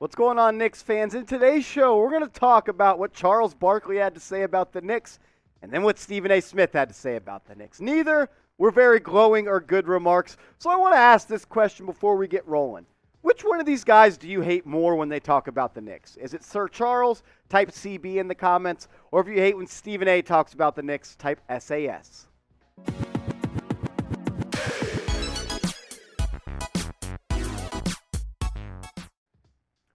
What's going on, Knicks fans? In today's show, we're going to talk about what Charles Barkley had to say about the Knicks and then what Stephen A. Smith had to say about the Knicks. Neither were very glowing or good remarks, so I want to ask this question before we get rolling. Which one of these guys do you hate more when they talk about the Knicks? Is it Sir Charles? Type CB in the comments. Or if you hate when Stephen A. talks about the Knicks, type SAS.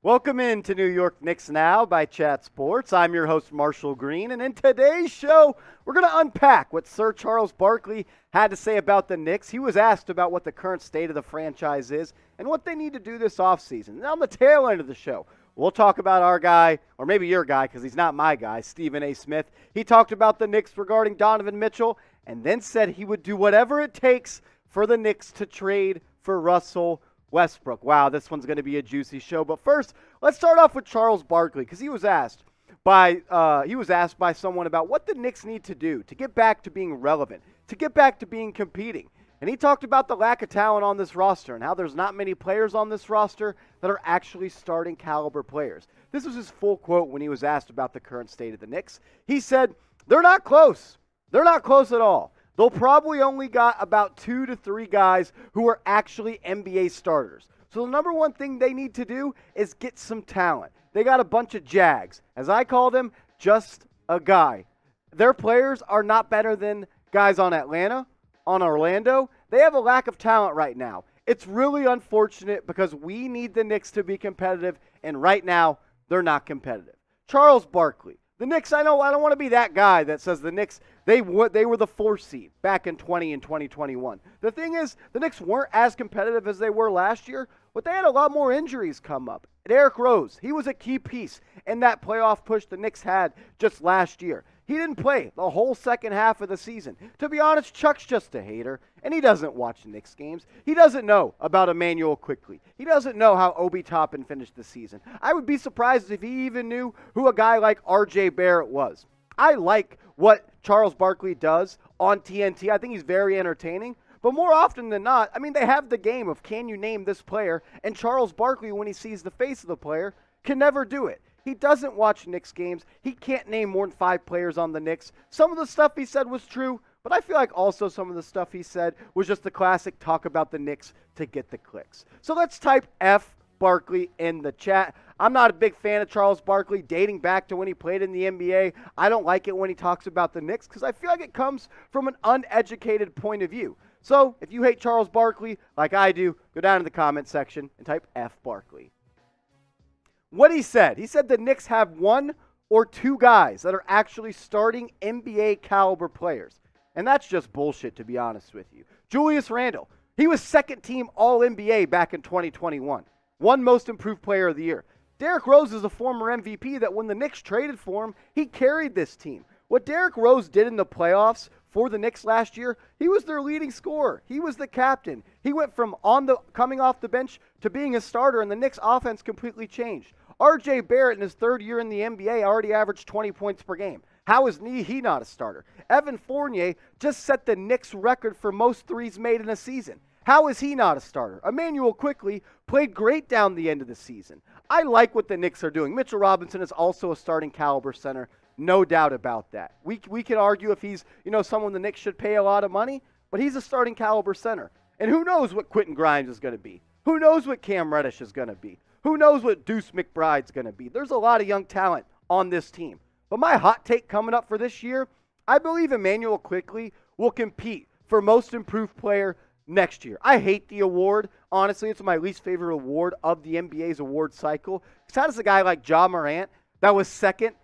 Welcome in to New York Knicks Now by Chat Sports. I'm your host, Marshall Green, and in today's show, we're going to unpack what Sir Charles Barkley had to say about the Knicks. He was asked about what the current state of the franchise is and what they need to do this offseason. And on the tail end of the show, we'll talk about our guy, or maybe your guy, because he's not my guy, Stephen A. Smith. He talked about the Knicks regarding Donovan Mitchell and then said he would do whatever it takes for the Knicks to trade for Russell Westbrook. Wow, this one's going to be a juicy show. But first, let's start off with Charles Barkley, because he was asked by someone about what the Knicks need to do to get back to being relevant, to get back to being competing. And he talked about the lack of talent on this roster and how there's not many players on this roster that are actually starting caliber players. This was his full quote when he was asked about the current state of the Knicks. He said, "They're not close. They're not close at all. They'll probably only got about 2 to 3 guys who are actually NBA starters. So the number one thing they need to do is get some talent. They got a bunch of Jags. As I call them, just a guy. Their players are not better than guys on Atlanta, on Orlando. They have a lack of talent right now. It's really unfortunate because we need the Knicks to be competitive, and right now, they're not competitive." Charles Barkley. The Knicks, I don't want to be that guy that says the Knicks, they were the 4th seed back in 2021. The thing is, the Knicks weren't as competitive as they were last year, but they had a lot more injuries come up. Derrick Rose, he was a key piece in that playoff push the Knicks had just last year. He didn't play the whole second half of the season. To be honest, Chuck's just a hater, and he doesn't watch the Knicks games. He doesn't know about Emmanuel Quickley. He doesn't know how Obi Toppin finished the season. I would be surprised if he even knew who a guy like R.J. Barrett was. I like what Charles Barkley does on TNT. I think he's very entertaining. But more often than not, I mean, they have the game of can you name this player, and Charles Barkley, when he sees the face of the player, can never do it. He doesn't watch Knicks games. He can't name more than 5 players on the Knicks. Some of the stuff he said was true, but I feel like also some of the stuff he said was just the classic talk about the Knicks to get the clicks. So let's type F Barkley in the chat. I'm not a big fan of Charles Barkley dating back to when he played in the NBA. I don't like it when he talks about the Knicks because I feel like it comes from an uneducated point of view. So if you hate Charles Barkley like I do, go down in the comment section and type F Barkley. What he said the Knicks have 1 or 2 guys that are actually starting NBA caliber players. And that's just bullshit, to be honest with you. Julius Randle, he was 2nd team All-NBA back in 2021. 1 most improved player of the year. Derrick Rose is a former MVP that when the Knicks traded for him, he carried this team. What Derrick Rose did in the playoffs for the Knicks last year, he was their leading scorer. He was the captain. He went from coming off the bench to being a starter, and the Knicks offense completely changed. R.J. Barrett in his 3rd year in the NBA already averaged 20 points per game. How is he not a starter? Evan Fournier just set the Knicks record for most threes made in a season. How is he not a starter? Emmanuel Quickley played great down the end of the season. I like what the Knicks are doing. Mitchell Robinson is also a starting caliber center. No doubt about that. We can argue if he's, someone the Knicks should pay a lot of money, but he's a starting caliber center. And who knows what Quentin Grimes is going to be? Who knows what Cam Reddish is going to be? Who knows what Deuce McBride's going to be? There's a lot of young talent on this team. But my hot take coming up for this year, I believe Emmanuel Quickley will compete for most improved player next year. I hate the award. Honestly, it's my least favorite award of the NBA's award cycle. Because how does a guy like Ja Morant, that was second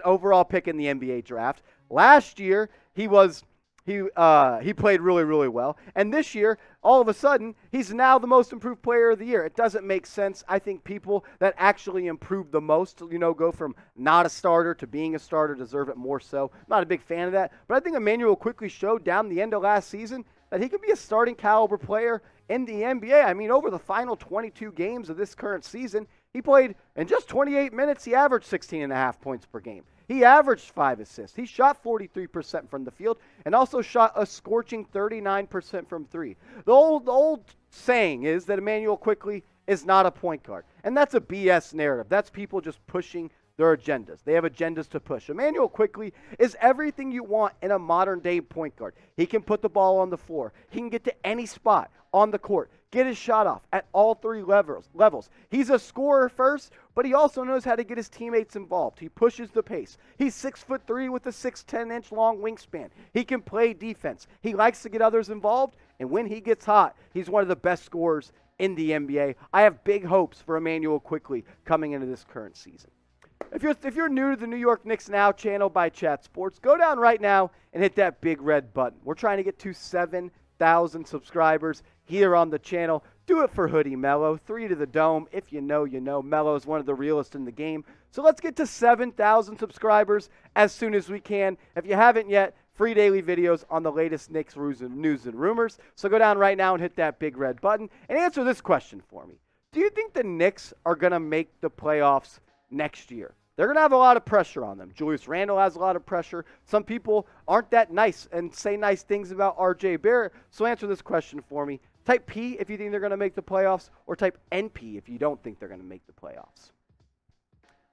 overall pick in the NBA draft, last year he played really, really well. And this year, all of a sudden, he's now the most improved player of the year. It doesn't make sense. I think people that actually improve the most, go from not a starter to being a starter deserve it more so. I'm not a big fan of that. But I think Emmanuel Quickley showed down the end of last season that he could be a starting caliber player in the NBA. I mean, over the final 22 games of this current season, he played in just 28 minutes. He averaged 16.5 points per game. He averaged 5 assists. He shot 43% from the field and also shot a scorching 39% from 3. The old saying is that Emmanuel Quickley is not a point guard. And that's a BS narrative. That's people just pushing their agendas. They have agendas to push. Immanuel Quickley is everything you want in a modern-day point guard. He can put the ball on the floor. He can get to any spot on the court, get his shot off at all three levels. He's a scorer first, but he also knows how to get his teammates involved. He pushes the pace. He's 6'3" with a 6'10" long wingspan. He can play defense. He likes to get others involved, and when he gets hot, he's one of the best scorers in the NBA. I have big hopes for Immanuel Quickley coming into this current season. If you're new to the New York Knicks Now channel by Chat Sports, go down right now and hit that big red button. We're trying to get to 7,000 subscribers here on the channel. Do it for Hoodie Mello. 3 to the dome. If you know, you know. Mello is one of the realest in the game. So let's get to 7,000 subscribers as soon as we can. If you haven't yet, free daily videos on the latest Knicks news and rumors. So go down right now and hit that big red button and answer this question for me. Do you think the Knicks are going to make the playoffs next year? They're going to have a lot of pressure on them. Julius Randle has a lot of pressure. Some people aren't that nice and say nice things about RJ Barrett. So answer this question for me. Type P if you think they're going to make the playoffs, or type NP if you don't think they're going to make the playoffs.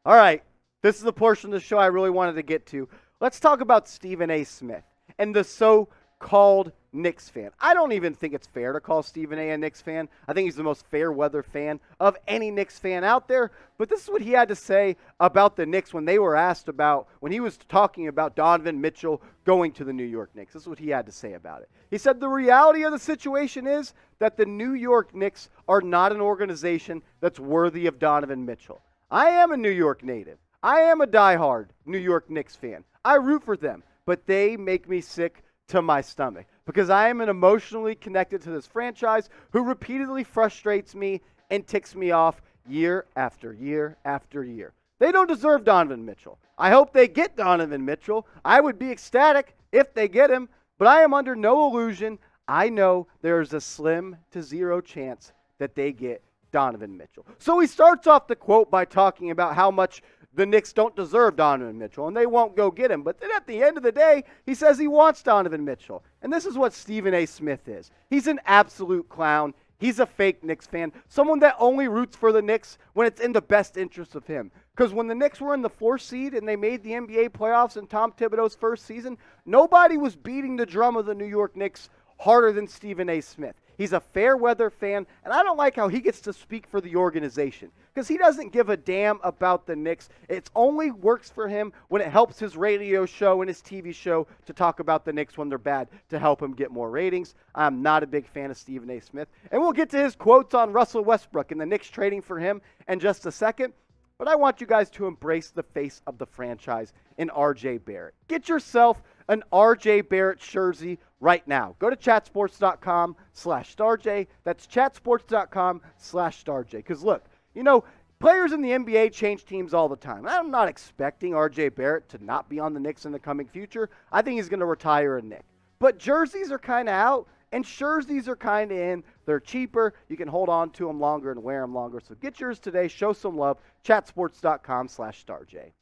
All right, this is the portion of the show I really wanted to get to. Let's talk about Stephen A. Smith and the so-called Knicks fan. I don't even think it's fair to call Stephen A. Knicks fan. I think he's the most fair-weather fan of any Knicks fan out there. But this is what he had to say about the Knicks when they were asked about, when he was talking about Donovan Mitchell going to the New York Knicks. This is what he had to say about it. He said, the reality of the situation is that the New York Knicks are not an organization that's worthy of Donovan Mitchell. I am a New York native. I am a diehard New York Knicks fan. I root for them, but they make me sick to my stomach because I am emotionally connected to this franchise who repeatedly frustrates me and ticks me off year after year after year. They don't deserve Donovan Mitchell. I hope they get Donovan Mitchell. I would be ecstatic if they get him, but I am under no illusion. I know there's a slim to zero chance that they get Donovan Mitchell. So he starts off the quote by talking about how much the Knicks don't deserve Donovan Mitchell, and they won't go get him. But then at the end of the day, he says he wants Donovan Mitchell. And this is what Stephen A. Smith is. He's an absolute clown. He's a fake Knicks fan, someone that only roots for the Knicks when it's in the best interest of him. Because when the Knicks were in the 4th seed and they made the NBA playoffs in Tom Thibodeau's first season, nobody was beating the drum of the New York Knicks harder than Stephen A. Smith. He's a fair-weather fan, and I don't like how he gets to speak for the organization because he doesn't give a damn about the Knicks. It only works for him when it helps his radio show and his TV show to talk about the Knicks when they're bad to help him get more ratings. I'm not a big fan of Stephen A. Smith, and we'll get to his quotes on Russell Westbrook and the Knicks trading for him in just a second. But I want you guys to embrace the face of the franchise in RJ Barrett. Get yourself an RJ Barrett jersey right now. Go to chatsports.com/StarJ. That's chatsports.com/StarJ. Because look, you know, players in the NBA change teams all the time. I'm not expecting RJ Barrett to not be on the Knicks in the coming future. I think he's going to retire a Knick. But jerseys are kind of out, and jerseys are kind of in. They're cheaper. You can hold on to them longer and wear them longer. So get yours today. Show some love. Chatsports.com/StarJ.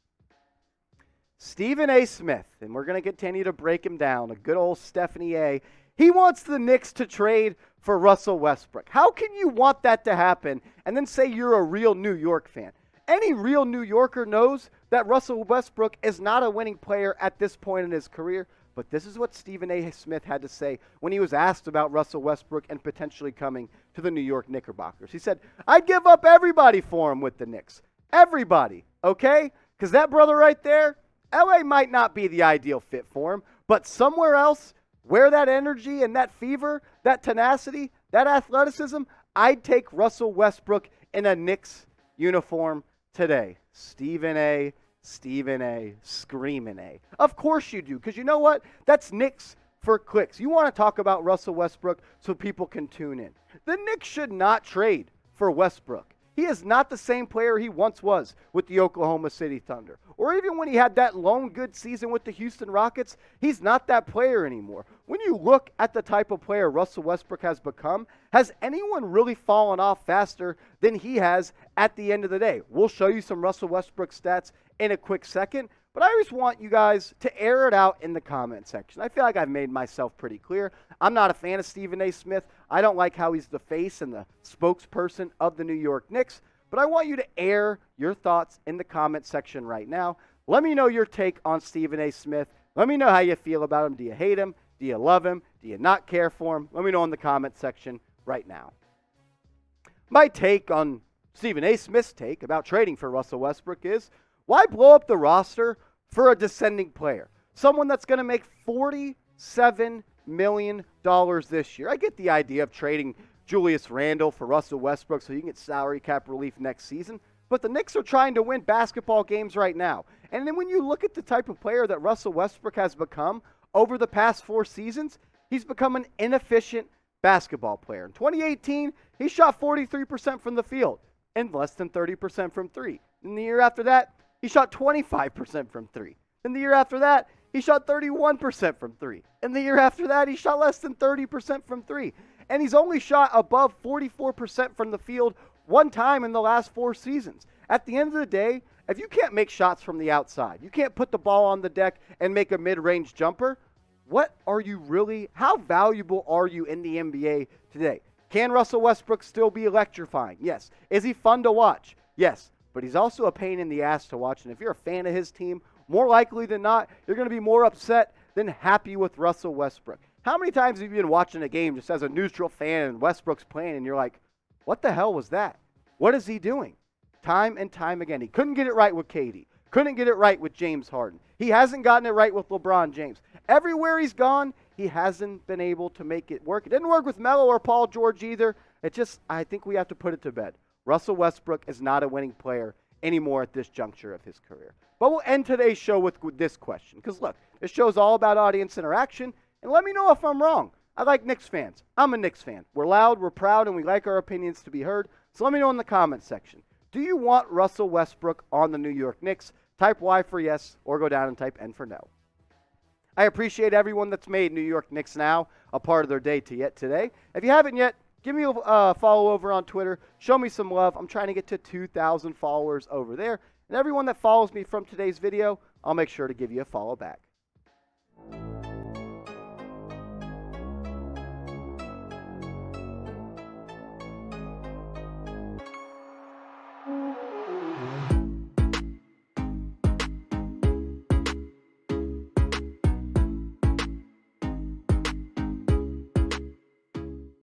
Stephen A. Smith, and we're going to continue to break him down, a good old Stephanie A. He wants the Knicks to trade for Russell Westbrook. How can you want that to happen and then say you're a real New York fan? Any real New Yorker knows that Russell Westbrook is not a winning player at this point in his career. But this is what Stephen A. Smith had to say when he was asked about Russell Westbrook and potentially coming to the New York Knickerbockers. He said, I'd give up everybody for him with the Knicks. Everybody, okay? Because that brother right there, LA might not be the ideal fit for him, but somewhere else where that energy and that fever, that tenacity, that athleticism, I'd take Russell Westbrook in a Knicks uniform today. Stephen A., screaming A. Of course you do, because you know what? That's Knicks for clicks. You want to talk about Russell Westbrook so people can tune in. The Knicks should not trade for Westbrook. He is not the same player he once was with the Oklahoma City Thunder. Or even when he had that lone good season with the Houston Rockets, he's not that player anymore. When you look at the type of player Russell Westbrook has become, has anyone really fallen off faster than he has at the end of the day? We'll show you some Russell Westbrook stats in a quick second, but I just want you guys to air it out in the comment section. I feel like I've made myself pretty clear. I'm not a fan of Stephen A. Smith. I don't like how he's the face and the spokesperson of the New York Knicks, but I want you to air your thoughts in the comment section right now. Let me know your take on Stephen A. Smith. Let me know how you feel about him. Do you hate him? Do you love him? Do you not care for him? Let me know in the comment section right now. My take on Stephen A. Smith's take about trading for Russell Westbrook is, why blow up the roster for a descending player? Someone that's going to make $47 million this year. I get the idea of trading Julius Randle for Russell Westbrook so you can get salary cap relief next season. But the Knicks are trying to win basketball games right now. And then when you look at the type of player that Russell Westbrook has become over the past 4 seasons, he's become an inefficient basketball player. In 2018, he shot 43% from the field and less than 30% from 3. In the year after that, he shot 25% from 3. In the year after that, he shot 31% from 3. In the year after that, he shot less than 30% from 3. And he's only shot above 44% from the field one time in the last 4 seasons. At the end of the day, if you can't make shots from the outside, you can't put the ball on the deck and make a mid-range jumper, what are you really, how valuable are you in the NBA today? Can Russell Westbrook still be electrifying? Yes. Is he fun to watch? Yes. But he's also a pain in the ass to watch. And if you're a fan of his team, more likely than not, you're going to be more upset than happy with Russell Westbrook. How many times have you been watching a game just as a neutral fan and Westbrook's playing and you're like, what the hell was that? What is he doing? Time and time again. He couldn't get it right with KD. Couldn't get it right with James Harden. He hasn't gotten it right with LeBron James. Everywhere he's gone, he hasn't been able to make it work. It didn't work with Melo or Paul George either. I think we have to put it to bed. Russell Westbrook is not a winning player anymore at this juncture of his career. But we'll end today's show with this question. Because look, this show's all about audience interaction. And let me know if I'm wrong. I like Knicks fans. I'm a Knicks fan. We're loud, we're proud, and we like our opinions to be heard. So let me know in the comment section. Do you want Russell Westbrook on the New York Knicks? Type Y for yes, or go down and type N for no. I appreciate everyone that's made New York Knicks Now a part of their day today. If you haven't yet, give me a follow over on Twitter. Show me some love. I'm trying to get to 2,000 followers over there. And everyone that follows me from today's video, I'll make sure to give you a follow back.